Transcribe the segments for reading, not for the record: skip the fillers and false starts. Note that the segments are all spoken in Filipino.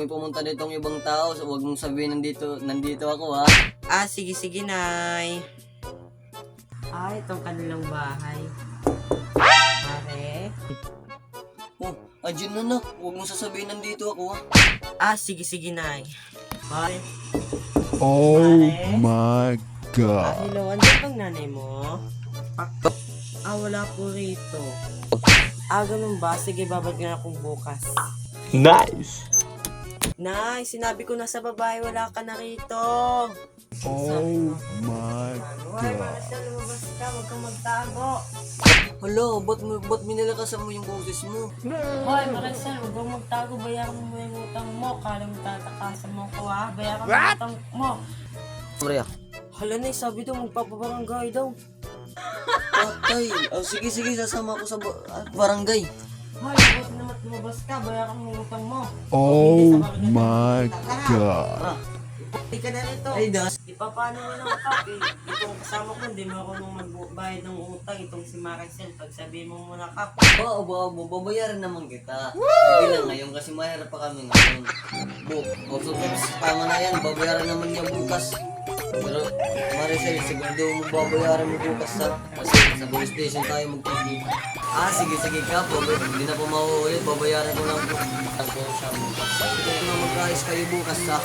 may pumunta ditong ibang tao, so huwag mong sabihin nandito ako ha. Sige, Nay. Itong kanilang bahay. Pare. Oh, andyan na. Huwag mong sasabihin nandito ako ha. Sige, Nay. Pare. Oh my God. Hello, andyan bang nanay mo? Wala po rito. Ganun ba? Sige, babalik na akong bukas. Nice. Nay, sinabi ko na sa babae, wala ka na rito. Oh my Hoy, God. Marcel, lumabas ka, huwag kang magtago. Hala, ba't minalakasan mo yung boses mo? Hoy, Marcel, huwag kang magtago, bayaran mo yung utang mo. Kala mo tatakasan mo ko ha, bayaran mo yung utang mo. Maria. Hala, Nay, sabi daw, magpapabarangay daw. Patay. Sige, sasama ko sa barangay. Hoy, huwag naman lumabas ka, bayaran mo yung utang mo. Oh my God. Tara. Hindi ka na rito. Ay, das. Paano mo ng kap? Itong kasama ko, hindi mo ako nung magbayad ng utang. Itong si Maricel, pagsabihin mo muna kap. Babayaran naman kita. Hindi lang ngayon kasi mahirap pa kami ngayon. So, tama na yan, babayaran naman niya bukas. Pero, Maricel, sigurado mo babayaran mo bukas ha. Kasi sa police station tayo magpigil. Sige kap, hindi na po mauulit, babayaran ko lang po. Ako siya bukas. Siguro na mag-ayos kayo bukas ha.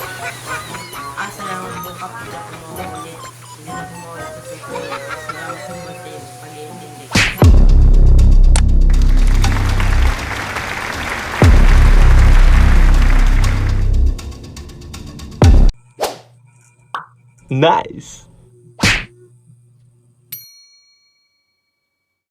Salamat po kap. Hindi na po mauulit. Hindi na po mauulit sa pagkakas. Salamat po pag-iintindi. Nice.